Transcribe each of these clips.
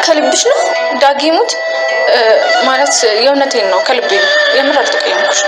ከልብሽ ነው ዳጊሙት ማለት የእውነቴን ነው ከልቤ የምር አልተቀየምኩሽ።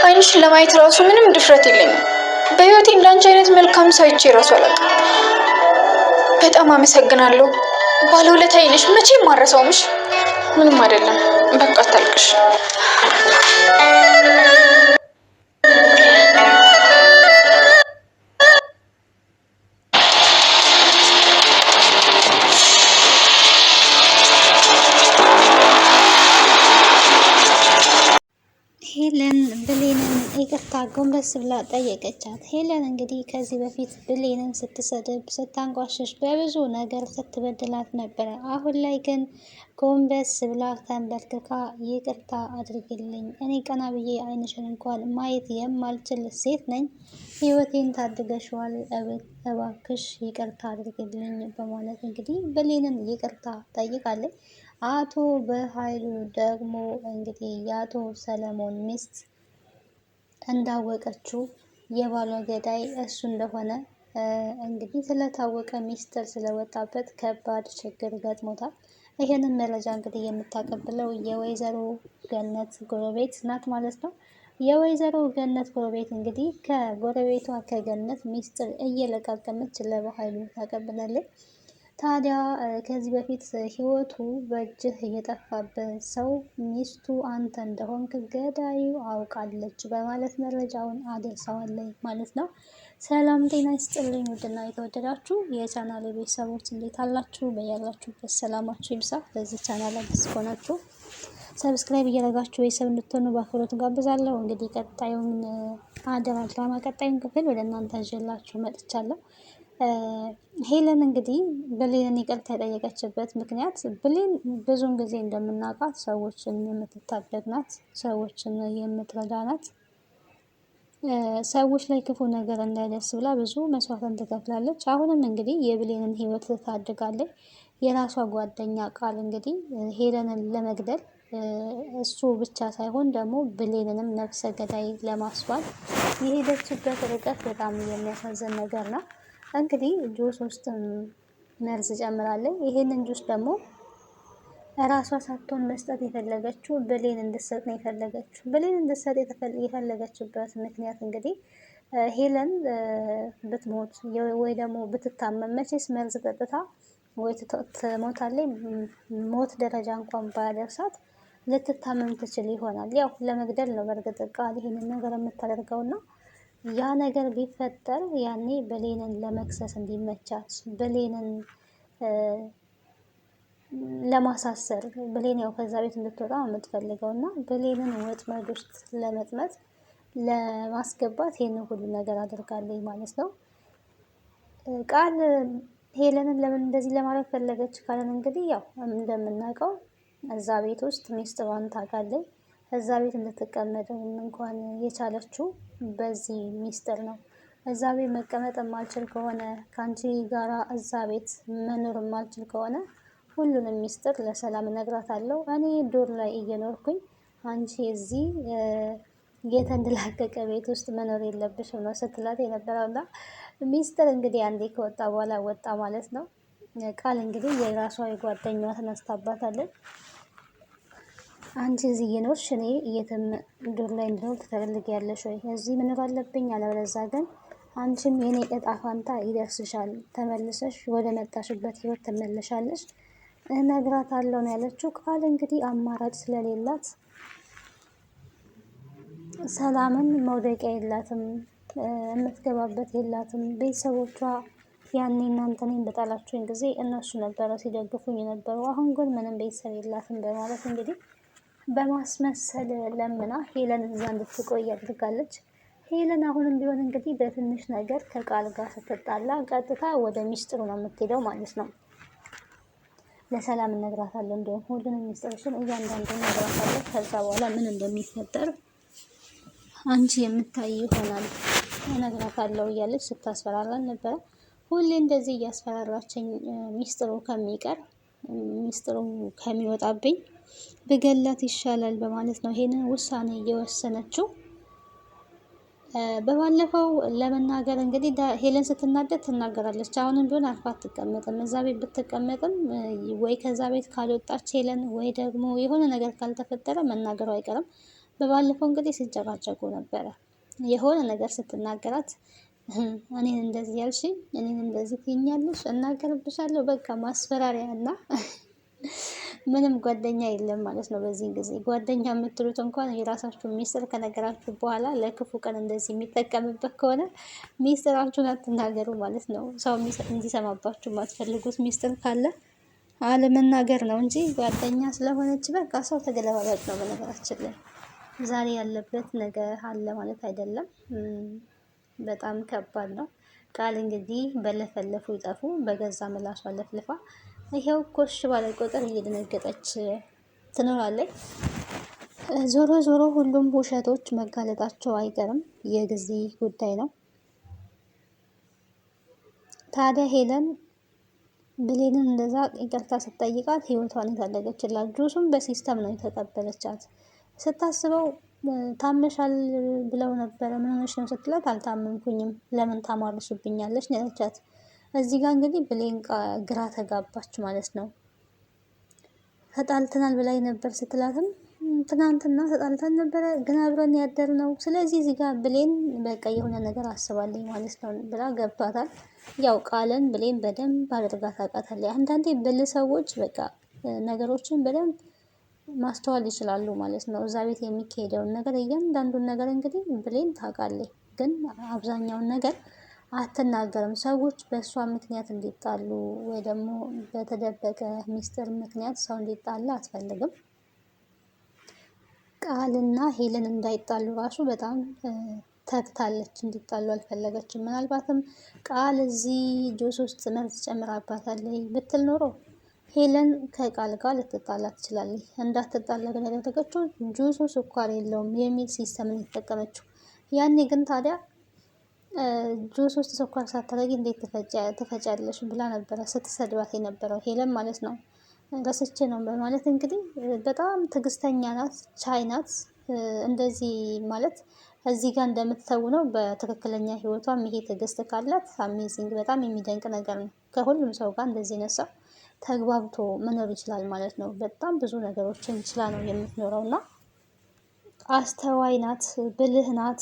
አይንሽን ለማየት ራሱ ምንም ድፍረት የለኝም። በህይወቴ እንዳንቺ አይነት መልካም ሰው አይቼ ራሱ አላውቅም። በጣም አመሰግናለሁ። ባለውለታዬ ነሽ፣ መቼም አልረሳውምሽ። ምንም አይደለም፣ በቃ አታልቅሽ። ሄለን ብሌንን ይቅርታ ጎንበስ ብላ ጠየቀቻት። ሄለን እንግዲህ ከዚህ በፊት ብሌንን ስትሰድብ ስታንቋሽሽ በብዙ ነገር ስትበድላት ነበረ። አሁን ላይ ግን ጎንበስ ብላ ተንበርክካ ይቅርታ አድርግልኝ፣ እኔ ቀና ብዬ አይንሽን እንኳን ማየት የማልችል ሴት ነኝ፣ ህይወቴን ታድገሽዋል፣ እባክሽ ይቅርታ አድርግልኝ በማለት እንግዲህ ብሌንን ይቅርታ ጠይቃለች። አቶ በኃይሉ ደግሞ እንግዲህ የአቶ ሰለሞን ሚስት እንዳወቀችው የባሏ ገዳይ እሱ እንደሆነ እንግዲህ ስለታወቀ ሚስጥር ስለወጣበት ከባድ ችግር ገጥሞታል። ይህንን መረጃ እንግዲህ የምታቀብለው የወይዘሮ ገነት ጎረቤት ናት ማለት ነው። የወይዘሮ ገነት ጎረቤት እንግዲህ ከጎረቤቷ ከገነት ሚስጥር እየለቃቀመች ለበኃይሉ ታቀብላለች። ታዲያ ከዚህ በፊት ህይወቱ በእጅህ የጠፋበት ሰው ሚስቱ አንተ እንደሆንክ ገዳዩ አውቃለች በማለት መረጃውን አደርሰዋለች ማለት ነው። ሰላም ጤና ይስጥልኝ ውድና የተወደዳችሁ የቻናል ቤተሰቦች እንዴት አላችሁ? በያላችሁበት ሰላማችሁ ይብዛ። በዚህ ቻናል አዲስ ከሆናችሁ ሰብስክራይብ እያደረጋችሁ የሰብ እንድትሆኑ በአክብሮት ጋብዛለሁ። እንግዲህ ቀጣዩን ድራማ ቀጣዩን ክፍል ወደ እናንተ ይዤላችሁ መጥቻለሁ። ሄለን እንግዲህ ብሌንን ይቅርታ የጠየቀችበት ምክንያት ብሌን ብዙውን ጊዜ እንደምናውቃት ሰዎችን የምትታደግ ናት፣ ሰዎችን የምትረዳ ናት። ሰዎች ላይ ክፉ ነገር እንዳይደርስ ብላ ብዙ መስዋዕትን ትከፍላለች። አሁንም እንግዲህ የብሌንን ህይወት ታድጋለች። የራሷ ጓደኛ ቃል እንግዲህ ሄለንን ለመግደል እሱ ብቻ ሳይሆን ደግሞ ብሌንንም ነፍሰ ገዳይ ለማስባል የሄደችበት ርቀት በጣም የሚያሳዝን ነገር ነው። እንግዲህ ጁስ ውስጥ መርዝ ጨምራለች። ይሄንን ጁስ ደግሞ ራሷ ሳትሆን መስጠት የፈለገችው ብሌን እንድትሰጥ ነው የፈለገችው። ብሌን እንድትሰጥ የፈለገችበት ምክንያት እንግዲህ ሄለን ብትሞት ወይ ደግሞ ብትታመም መቼስ መርዝ ጠጥታ ወይ ትሞታለች። ሞት ደረጃ እንኳን ባያደርሳት ልትታመም ትችል ይሆናል። ያው ለመግደል ነው በእርግጥ ቃል ይሄንን ነገር የምታደርገውና ያ ነገር ቢፈጠር ያኔ ብሌንን ለመክሰስ እንዲመቻት ብሌንን ለማሳሰር ብሌን ያው ከዛ ቤት እንድትወጣ የምትፈልገው እና ብሌንን ወጥመድ ውስጥ ለመጥመጥ ለማስገባት ይሄንን ሁሉ ነገር አድርጋለች ማለት ነው። ቃል ሄለንን ለምን እንደዚህ ለማድረግ ፈለገች ካለን እንግዲህ ያው እንደምናውቀው እዛ ቤት ውስጥ ሚስጥሯን ታውቃለች። እዛ ቤት እንድትቀመጥ እንኳን የቻለችው በዚህ ሚስጥር ነው። እዛ ቤት መቀመጥ የማልችል ከሆነ ከአንቺ ጋራ እዛ ቤት መኖር የማልችል ከሆነ ሁሉንም ሚስጥር ለሰላም እነግራታለሁ። እኔ ዱር ላይ እየኖርኩኝ አንቺ እዚህ የተንደላቀቀ ቤት ውስጥ መኖር የለብሽም ነው ስትላት የነበረውና ሚስጥር እንግዲህ አንዴ ከወጣ በኋላ ወጣ ማለት ነው። ቃል እንግዲህ የራሷ የጓደኛዋ ተነስታባታለች። አንቺ እዚህ እየኖርሽ እኔ የትም ዱር ላይ እንድኖር ትፈልጊያለሽ ወይ? እዚህ መኖር አለብኝ፣ አለበለዚያ ግን አንቺም የኔ እጣ ፋንታ ይደርስሻል፣ ተመልሰሽ ወደ መጣሽበት ህይወት ትመለሻለሽ እነግራታለሁ ነው ያለችው። ቃል እንግዲህ አማራጭ ስለሌላት ሰላምን መውደቂያ የላትም፣ የምትገባበት የላትም። ቤተሰቦቿ ያኔ እናንተን በጣላችሁኝ ጊዜ እነሱ ነበረ ሲደግፉኝ የነበረው፣ አሁን ግን ምንም ቤተሰብ የላትም በማለት እንግዲህ በማስመሰል ለምና ሄለን እዛ እንድትቆይ አድርጋለች። ሄለን አሁንም ቢሆን እንግዲህ በትንሽ ነገር ከቃል ጋር ስትጣላ ቀጥታ ወደ ሚስጥሩ ነው የምትሄደው ማለት ነው። ለሰላም እነግራታለሁ፣ እንዲሁም ሁሉንም ሚስጥርሽን እያንዳንዱን እነግራታለሁ፣ ከዛ በኋላ ምን እንደሚፈጠር አንቺ የምታይ ይሆናል እነግራታለሁ እያለች ስታስፈራራን ነበረ። ሁሌ እንደዚህ እያስፈራራችኝ ሚስጥሩ ከሚቀር ሚስጥሩ ከሚወጣብኝ ብገላት ይሻላል በማለት ነው ይሄንን ውሳኔ እየወሰነችው። በባለፈው ለመናገር እንግዲህ ሄለን ስትናደድ ትናገራለች። አሁንም ቢሆን አርፋ አትቀመጥም። እዛ ቤት ብትቀመጥም ወይ ከዛ ቤት ካልወጣች ሄለን ወይ ደግሞ የሆነ ነገር ካልተፈጠረ መናገሩ አይቀርም። በባለፈው እንግዲህ ሲጨቃጨቁ ነበረ። የሆነ ነገር ስትናገራት እኔን እንደዚህ ያልሽ፣ እኔን እንደዚህ ትይኛለሽ፣ እናገርብሻለሁ፣ በቃ ማስፈራሪያ እና ምንም ጓደኛ የለም ማለት ነው። በዚህን ጊዜ ጓደኛ የምትሉት እንኳን የራሳችሁ ሚስጥር ከነገራችሁ በኋላ ለክፉ ቀን እንደዚህ የሚጠቀምበት ከሆነ ሚስጥራችሁን አትናገሩ ማለት ነው። ሰው እንዲሰማባችሁ የማትፈልጉት ሚስጥር ካለ አለመናገር ነው እንጂ ጓደኛ ስለሆነች በቃ ሰው ተገለባባጭ ነው። በነገራችን ላይ ዛሬ ያለበት ነገ አለ ማለት አይደለም። በጣም ከባድ ነው። ቃል እንግዲህ በለፈለፉ ይጠፉ፣ በገዛ ምላሷ ለፍልፋ ይሄው ኮሽ ባለ ቁጥር እየደነገጠች ትኖራለች። ዞሮ ዞሮ ሁሉም ውሸቶች መጋለጣቸው አይቀርም፣ የጊዜ ጉዳይ ነው። ታዲያ ሄለን ብሌንን እንደዛ ይቅርታ ስትጠይቃት ህይወቷን የታደገችላት ጁሱም በሲስተም ነው የተቀበለቻት። ስታስበው ታመሻል ብለው ነበረ፣ ምን ሆነሽ ነው ስትላት አልታመምኩኝም፣ ለምን ታማርሽብኛለች ነው ያለቻት። እዚህ ጋር እንግዲህ ብሌን ግራ ተጋባች ማለት ነው። ተጣልተናል ብላኝ ነበር ስትላትም ትናንትና ተጣልተን ነበረ ግን አብረን ያደር ነው። ስለዚህ እዚህ ጋር ብሌን በቃ የሆነ ነገር አስባለኝ ማለት ነው ብላ ገብቷታል። ያው ቃልን ብሌን በደንብ አድርጋ ታውቃታለች። አንዳንዴ ብልህ ሰዎች በቃ ነገሮችን በደንብ ማስተዋል ይችላሉ ማለት ነው። እዛ ቤት የሚካሄደውን ነገር እያንዳንዱን ነገር እንግዲህ ብሌን ታውቃለች፣ ግን አብዛኛውን ነገር አትናገርም። ሰዎች በእሷ ምክንያት እንዲጣሉ ወይ ደግሞ በተደበቀ ሚስጥር ምክንያት ሰው እንዲጣላ አትፈልግም። ቃልና ሄለን እንዳይጣሉ ራሱ በጣም ተግታለች፣ እንዲጣሉ አልፈለገችም። ምናልባትም ቃል እዚህ ጁስ ውስጥ መርዝ ጨምራባታለች ብትል ኖሮ ሄለን ከቃል ጋር ልትጣላ ትችላለች። እንዳትጣላ ግን ያደረገችው ጁሱ ስኳር የለውም የሚል ሲስተም የተጠቀመችው። ያኔ ግን ታዲያ ጁስ ውስጥ ስኳር ሳታደርጊ እንዴት ትፈጫለሽ ብላ ነበረ ስትሰድባት የነበረው ሄለን ማለት ነው። ረስቼ ነው በማለት እንግዲህ በጣም ትዕግስተኛ ናት፣ ቻይ ናት። እንደዚህ ማለት እዚህ ጋር እንደምትተውነው በትክክለኛ ህይወቷም ይሄ ትዕግስት ካላት አሜዚንግ፣ በጣም የሚደንቅ ነገር ነው። ከሁሉም ሰው ጋር እንደዚህ ነሳ ተግባብቶ መኖር ይችላል ማለት ነው። በጣም ብዙ ነገሮችን ችላ ነው የምትኖረው እና አስተዋይ ናት፣ ብልህ ናት፣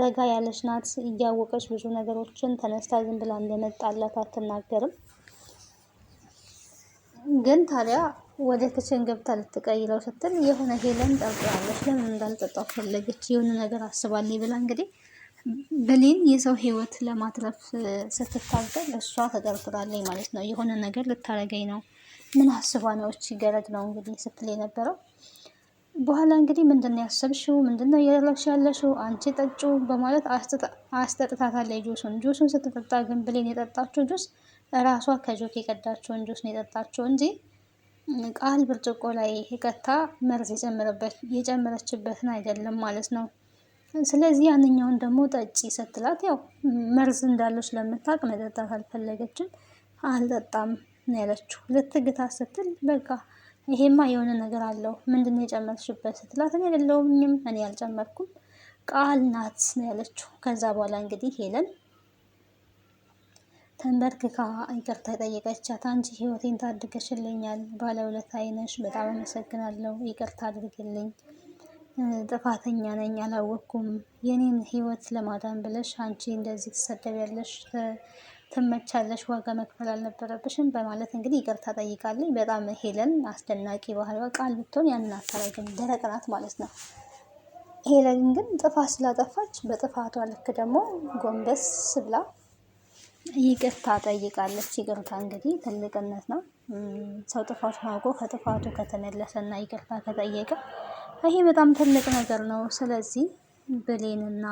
ረጋ ያለች ናት። እያወቀች ብዙ ነገሮችን ተነስታ ዝም ብላ እንደመጣላት አትናገርም። ግን ታዲያ ወደ ክችን ገብታ ልትቀይረው ስትል የሆነ ሄለን ጠርጥራለች። ለምን እንዳልጠጣው ፈለገች። የሆነ ነገር አስባለች ብላ እንግዲህ ብሌን የሰው ህይወት ለማትረፍ ስትታገል እሷ ተጠርጥራለች ማለት ነው። የሆነ ነገር ልታረገኝ ነው፣ ምን አስባ ነው እቺ ገረድ ነው እንግዲህ ስትል የነበረው። በኋላ እንግዲህ ምንድነው ያሰብሽው? ምንድነው እያደረግሽ ያለሽው? አንቺ ጠጩ በማለት አስጠጥታታለች ጁሱን ስትጠጣ ግን ብሌን የጠጣችው ጁስ ራሷ ከጆክ የቀዳችውን ጁስ ነው የጠጣችው እንጂ ቃል ብርጭቆ ላይ የቀታ መርዝ የጨመረችበትን አይደለም ማለት ነው። ስለዚህ ያንኛውን ደግሞ ጠጪ ስትላት ያው መርዝ እንዳለው ስለምታውቅ መጠጣት አልፈለገችም። አልጠጣም ነው ያለችው። ልትግታ ስትል በቃ ይሄማ የሆነ ነገር አለው፣ ምንድነው የጨመርሽበት ስትላት እኔ አይደለሁኝም፣ እኔ አልጨመርኩም ቃል ናት ነው ያለችው። ከዛ በኋላ እንግዲህ ሄለን ተንበርክካ ይቅርታ ጠየቀቻት። አንቺ ህይወቴን ታድገሽልኛል፣ ባለውለታዬ ነሽ፣ በጣም አመሰግናለሁ፣ ይቅርታ አድርግልኝ፣ ጥፋተኛ ነኝ፣ አላወቅኩም። የኔን ህይወት ለማዳን ብለሽ አንቺ እንደዚህ ትሰደቢያለሽ፣ ትመቻለሽ፣ ዋጋ መክፈል አልነበረብሽም በማለት እንግዲህ ይቅርታ ጠይቃለኝ። በጣም ሄለን አስደናቂ ባህሪዋ፣ ቃል ብትሆን ያንን አታረግም፣ ደረቅ ናት ማለት ነው። ሄለን ግን ጥፋት ስላጠፋች በጥፋቷ ልክ ደግሞ ጎንበስ ብላ ይቅርታ ጠይቃለች። ይቅርታ እንግዲህ ትልቅነት ነው። ሰው ጥፋቱን አውቆ ከጥፋቱ ከተመለሰ እና ይቅርታ ከጠየቀ ይሄ በጣም ትልቅ ነገር ነው። ስለዚህ ብሌንና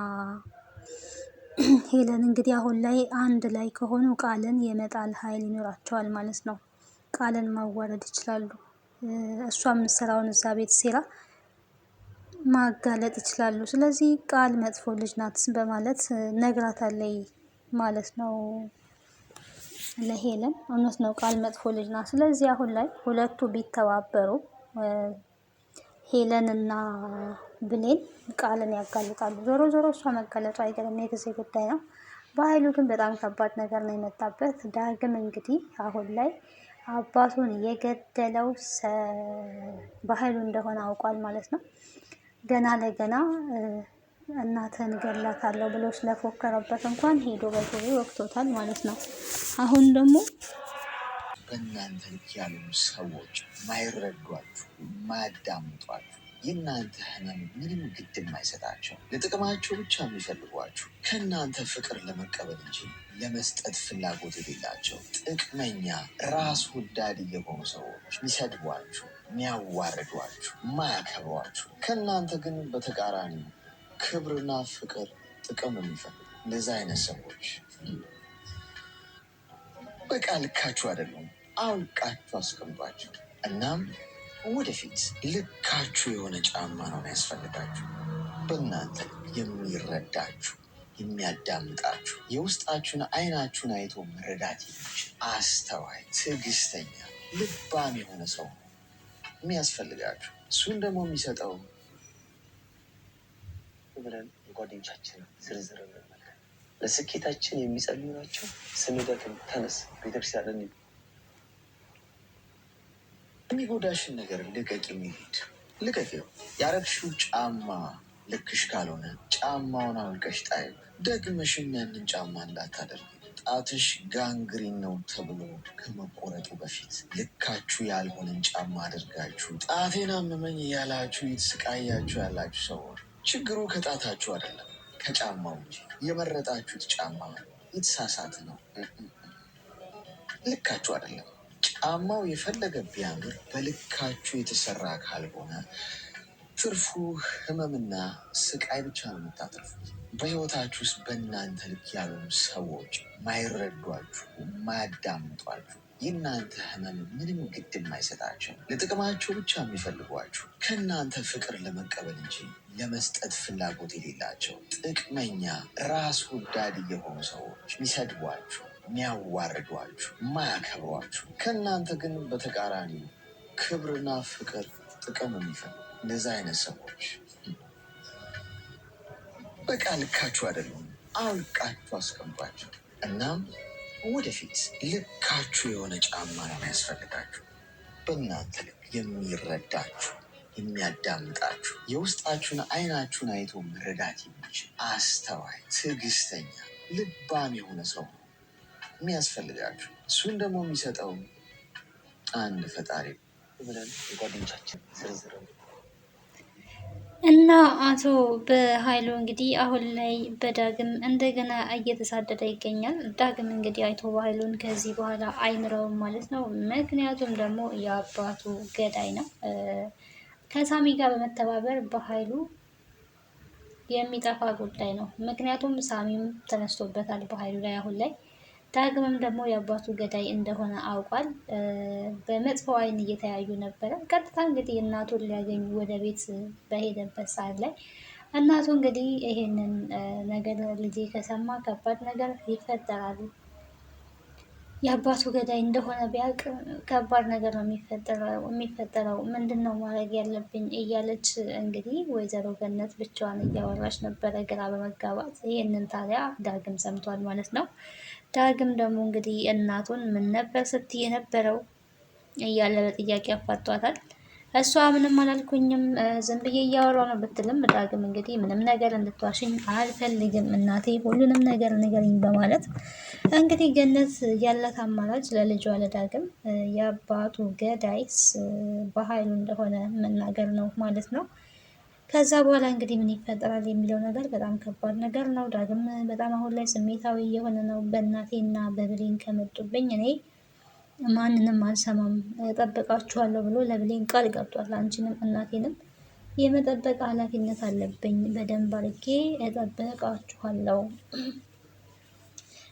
ሄለን እንግዲህ አሁን ላይ አንድ ላይ ከሆኑ ቃልን የመጣል ኃይል ይኖራቸዋል ማለት ነው። ቃልን ማዋረድ ይችላሉ። እሷ የምትሰራውን እዛ ቤት ሴራ ማጋለጥ ይችላሉ። ስለዚህ ቃል መጥፎ ልጅ ናት በማለት ነግራታለች ማለት ነው ለሄለን። እውነት ነው፣ ቃል መጥፎ ልጅ ናት። ስለዚህ አሁን ላይ ሁለቱ ቢተባበሩ ሄለን እና ብሌን ቃልን ያጋልጣሉ። ዞሮ ዞሮ እሷ መጋለጡ አይቀርም፣ የጊዜ ጉዳይ ነው። በኃይሉ ግን በጣም ከባድ ነገር ነው የመጣበት። ዳግም እንግዲህ አሁን ላይ አባቱን የገደለው በኃይሉ እንደሆነ አውቋል ማለት ነው። ገና ለገና እናትህን ገላታለሁ ብሎ ስለፎከረበት እንኳን ሄዶ በጆሮ ወቅቶታል ማለት ነው። አሁን ደግሞ በእናንተ ልክ ያሉ ሰዎች ማይረዷችሁ፣ ማያዳምጧችሁ፣ የእናንተ ህመም ምንም ግድ የማይሰጣቸው፣ ለጥቅማቸው ብቻ የሚፈልጓችሁ፣ ከእናንተ ፍቅር ለመቀበል እንጂ ለመስጠት ፍላጎት የሌላቸው ጥቅመኛ፣ ራስ ወዳድ የሆኑ ሰዎች የሚሰድቧችሁ፣ የሚያዋርዷችሁ፣ ማያከብሯችሁ፣ ከእናንተ ግን በተቃራኒ ክብርና ፍቅር፣ ጥቅም የሚፈልጉ እንደዚህ አይነት ሰዎች በቃ ልካችሁ አይደሉም። አውቃችሁ አስቀምጧችሁ። እናም ወደፊት ልካችሁ የሆነ ጫማ ነው ያስፈልጋችሁ። በእናንተ የሚረዳችሁ፣ የሚያዳምጣችሁ፣ የውስጣችሁን አይናችሁን አይቶ መረዳት የሚችል አስተዋይ፣ ትዕግስተኛ፣ ልባም የሆነ ሰው የሚያስፈልጋችሁ። እሱን ደግሞ የሚሰጠው ብለን ጓደኞቻችን ዝርዝር ለስኬታችን የሚጸልዩ ናቸው። ስንደክም ተነስ ቤተክርስቲያን የሚጎዳሽን ነገር ልቀቅ፣ የሚሄድ ልቀቂው። ያረግሽው ጫማ ልክሽ ካልሆነ ጫማውን አውልቀሽ ጣይ። ደግመሽም ያንን ጫማ እንዳታደርጊ። ጣትሽ ጋንግሪን ነው ተብሎ ከመቆረጡ በፊት ልካችሁ ያልሆነን ጫማ አድርጋችሁ ጣቴን አመመኝ እያላችሁ የተሰቃያችሁ ያላችሁ ሰዎች ችግሩ ከጣታችሁ አይደለም ከጫማው እንጂ። የመረጣችሁት ጫማ የተሳሳተ ነው፣ ልካችሁ አይደለም። ጫማው የፈለገ ቢያምር በልካችሁ የተሰራ ካልሆነ ትርፉ ህመምና ስቃይ ብቻ ነው የምታተርፉት። በህይወታችሁ ውስጥ በእናንተ ልክ ያሉ ሰዎች ማይረዷችሁ፣ ማያዳምጧችሁ፣ የእናንተ ህመም ምንም ግድ የማይሰጣቸው፣ ለጥቅማቸው ብቻ የሚፈልጓችሁ፣ ከእናንተ ፍቅር ለመቀበል እንጂ ለመስጠት ፍላጎት የሌላቸው ጥቅመኛ፣ ራስ ወዳድ የሆኑ ሰዎች የሚሰድቧችሁ፣ የሚያዋርዷችሁ፣ ማያከብሯችሁ፣ ከእናንተ ግን በተቃራኒ ክብርና ፍቅር፣ ጥቅም የሚፈልጉ እንደዚህ አይነት ሰዎች በቃ ልካችሁ አይደሉም። አውቃችሁ አስቀምጧቸው። እናም ወደፊት ልካችሁ የሆነ ጫማ ነው ያስፈልጋችሁ። በእናንተ ልክ የሚረዳችሁ፣ የሚያዳምጣችሁ፣ የውስጣችሁን አይናችሁን አይቶ መረዳት የሚችል አስተዋይ፣ ትዕግስተኛ፣ ልባም የሆነ ሰው ነው የሚያስፈልጋችሁ። እሱን ደግሞ የሚሰጠው አንድ ፈጣሪ ብለን የጓደኞቻችን ዝርዝር እና አቶ በኃይሉ እንግዲህ አሁን ላይ በዳግም እንደገና እየተሳደደ ይገኛል። ዳግም እንግዲህ አቶ በኃይሉን ከዚህ በኋላ አይምረውም ማለት ነው። ምክንያቱም ደግሞ የአባቱ ገዳይ ነው። ከሳሚ ጋር በመተባበር በኃይሉ የሚጠፋ ጉዳይ ነው። ምክንያቱም ሳሚም ተነስቶበታል በኃይሉ ላይ አሁን ላይ። ዳግምም ደግሞ የአባቱ ገዳይ እንደሆነ አውቋል። በመጥፎ ዓይን እየተያዩ ነበረ። ቀጥታ እንግዲህ እናቱን ሊያገኙ ወደ ቤት በሄደበት ሰዓት ላይ እናቱ እንግዲህ ይሄንን ነገር ልጄ ከሰማ ከባድ ነገር ይፈጠራል፣ የአባቱ ገዳይ እንደሆነ ቢያውቅ ከባድ ነገር ነው የሚፈጠረው፣ ምንድን ነው ማድረግ ያለብኝ እያለች እንግዲህ ወይዘሮ ገነት ብቻዋን እያወራች ነበረ ግራ በመጋባት። ይህንን ታዲያ ዳግም ሰምቷል ማለት ነው። ዳግም ደግሞ እንግዲህ እናቱን ምን ነበር ስትይ የነበረው እያለ በጥያቄ አፋጧታል። እሷ ምንም አላልኩኝም ዝም ብዬ እያወራሁ ነው ብትልም ዳግም እንግዲህ ምንም ነገር እንድትዋሽኝ አልፈልግም እናቴ፣ ሁሉንም ነገር ንገሪኝ በማለት እንግዲህ ገነት ያላት አማራጭ ለልጇ ለዳግም የአባቱ ገዳይስ በኃይሉ እንደሆነ መናገር ነው ማለት ነው። ከዛ በኋላ እንግዲህ ምን ይፈጠራል የሚለው ነገር በጣም ከባድ ነገር ነው። ዳግም በጣም አሁን ላይ ስሜታዊ የሆነ ነው። በእናቴና በብሌን ከመጡብኝ እኔ ማንንም አልሰማም እጠብቃችኋለሁ ብሎ ለብሌን ቃል ገብቷል። አንቺንም እናቴንም የመጠበቅ ኃላፊነት አለብኝ፣ በደንብ አድርጌ እጠብቃችኋለሁ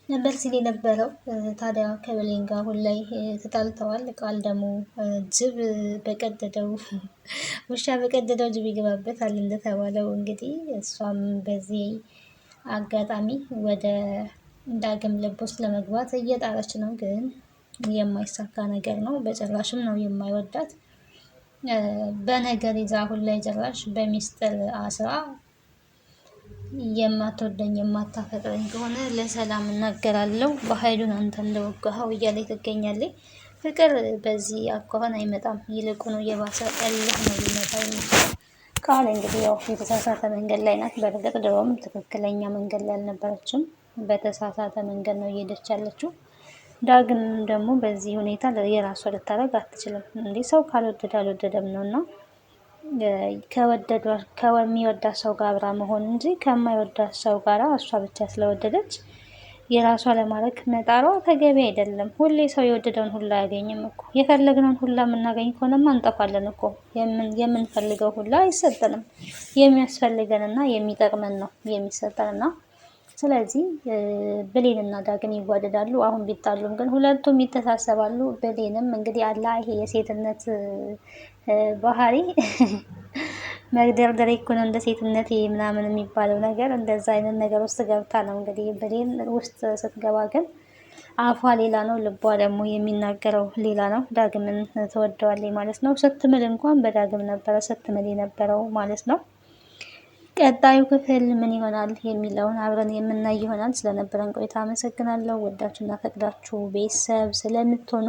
ነበር ሲል የነበረው። ታዲያ ከብሌን ጋር አሁን ላይ ተጣልተዋል። ቃል ደግሞ ጅብ በቀደደው ውሻ በቀደደው ጅብ ይገባበታል እንደተባለው እንግዲህ እሷም በዚህ አጋጣሚ ወደ ዳግም ልብ ውስጥ ለመግባት እየጣረች ነው። ግን የማይሳካ ነገር ነው። በጭራሽም ነው የማይወዳት። በነገር ይዛ አሁን ላይ ጭራሽ በሚስጥር አስራ የማትወደኝ የማታፈቅረኝ ከሆነ ለሰላም እናገራለሁ በኃይሉን አንተ እንደወጋኸው እያለች ትገኛለች። ፍቅር በዚህ አኳኋን አይመጣም። ይልቁኑ የባሰ እልህ ነው ሊመጣ የሚችለው። ቃል እንግዲህ ያው የተሳሳተ መንገድ ላይ ናት። በእርግጥ ድሮም ትክክለኛ መንገድ ላይ አልነበረችም። በተሳሳተ መንገድ ነው እየሄደች ያለችው። ዳግም ደግሞ በዚህ ሁኔታ የራሷ ልታደርግ አትችልም። እንዴ ሰው ካልወደደ አልወደደም ነው እና ከሚወዳት ሰው ጋር አብራ መሆን እንጂ ከማይወዳት ሰው ጋር እሷ ብቻ ስለወደደች የራሷ ለማድረግ መጣሯ ተገቢ አይደለም። ሁሌ ሰው የወደደውን ሁላ አያገኝም እኮ። የፈለግነውን ሁላ የምናገኝ ከሆነማ እንጠፋለን እኮ። የምንፈልገው ሁላ አይሰጠንም። የሚያስፈልገንና የሚጠቅመን ነው የሚሰጠንና ስለዚህ ብሌንና ዳግም ይዋደዳሉ። አሁን ቢጣሉም ግን ሁለቱም ይተሳሰባሉ። ብሌንም እንግዲህ አላ ይሄ የሴትነት ባህሪ መግደርደር እኮ ነው እንደ ሴትነት ምናምን የሚባለው ነገር እንደዛ አይነት ነገር ውስጥ ገብታ ነው እንግዲህ ብሌን ውስጥ ስትገባ ግን አፏ ሌላ ነው፣ ልቧ ደግሞ የሚናገረው ሌላ ነው። ዳግምን ትወደዋለች ማለት ነው። ስትምል እንኳን በዳግም ነበረ ስትምል የነበረው ማለት ነው። ቀጣዩ ክፍል ምን ይሆናል የሚለውን አብረን የምናይ ይሆናል። ስለነበረን ቆይታ አመሰግናለሁ። ወዳችሁና ፈቅዳችሁ ቤተሰብ ስለምትሆኑ